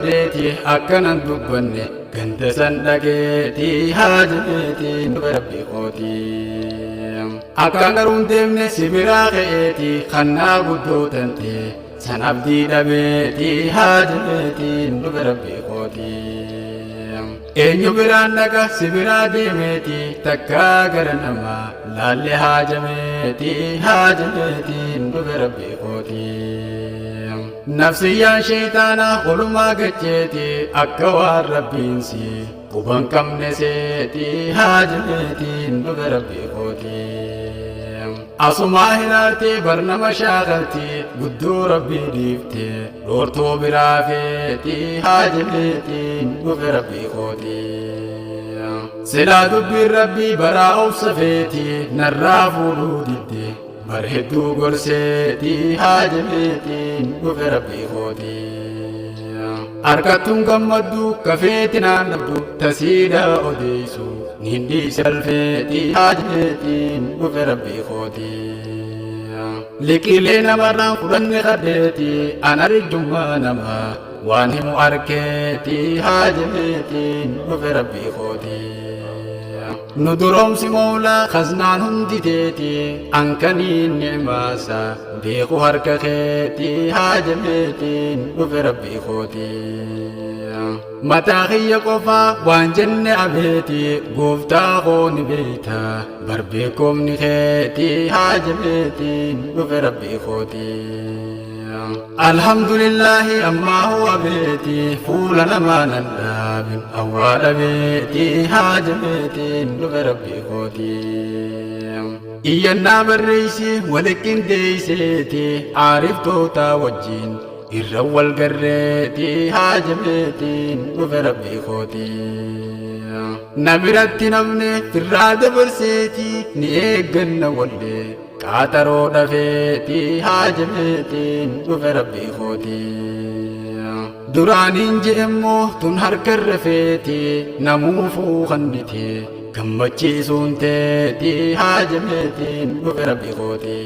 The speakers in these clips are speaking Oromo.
ريتي أكنا دبني كنت سندقيتي هاجميتي نبربي خوتي أكنا رندمني سبرا خيتي خنا قدو تنتي سنبدي دبيتي هاجميتي نبربي خوتي eenyu biraan dhaqa sibiraa deemeeti takkaa gara namaa laallee haajameetiin dhufe rabbii kooti nafsiyyaan sheeytaanaa olumaa gacheeti akka waan rabbiinsi quban qabne seeti haajameetiin dhufe rabbii kooti asumaa hinaartee barnama shaakaltii guddoo rabbii dhiiftee dhoortoo biraa feeti haajameetiin dhufe rabbii kooti silaa dubbiin rabbii baraa obsa feeti narraa fuudhuu didde bar hedduu gorseeti haajameetiin dhufe rabbii kooti harkattuun gammaddu kafeeti naannabdu tasiidhaa odeessu nindi salfeeti haajameetiin dhufe rabbii kooti liqiilee namarraan fudhanne kadheeti anarijjummaa namaa waan himu arkeeti haajameetiin dhufe rabbii kooti nu duroomsi moolaa khaznaan hundi teeti ankaniin ni'maasa beeku harka keeti haajameetiin dhufe rabbii kooti mataa kiyya qofaa waan jenne abeeti gooftaa kooni beeyta barbeekomni keeti haajameetiin dhufe rabbii kooti alhamdulillahi ammaa huwa beeti fuula namaa nan dhaabin awwaala beeti haajameetiin dhufe rabbii kooti iyyannaa barreeysi waliqindeeyseeti aariftootaa wajjiin irra wal garreeti haajameetiin dhufe rabbii kooti nabiratti namne firraa dabarseeti ni eegganna wallee qaaxaroo dhafeeti haajameetiin dhufe rabbii kooti duraaniin je'emmoo tun harkarra feeti namuufuu kannite gammachiisuun teeti haajameetiin dhufe rabbii kooti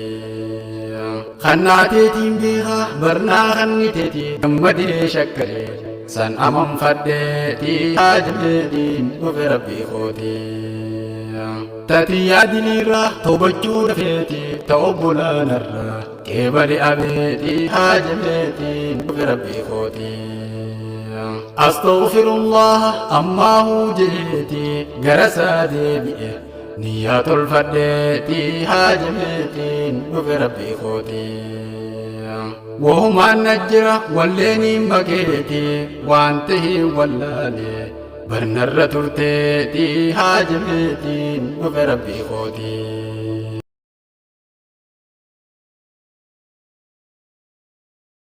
kannaateetiin beekaa barnaa kanniteeti gammadee shakkaree san amanfadheeti haajameetiin dhufe rabbii kooti tatiyyaa diliirraa toobachuu dhafeeti ta'obbolaanarraa qeebale abeeti haajameetiin dhufe rabbii kooti astaghfirullah ammaahuu jeeti garasaa deebi'e niyyaa tolfadheeti haajameetiin dhufe rabbii kooti wahumaan najjira walleeniin bakeeti waan tahiin wallaale barnarra turteeti haajameetiin dhufe rabbii kooti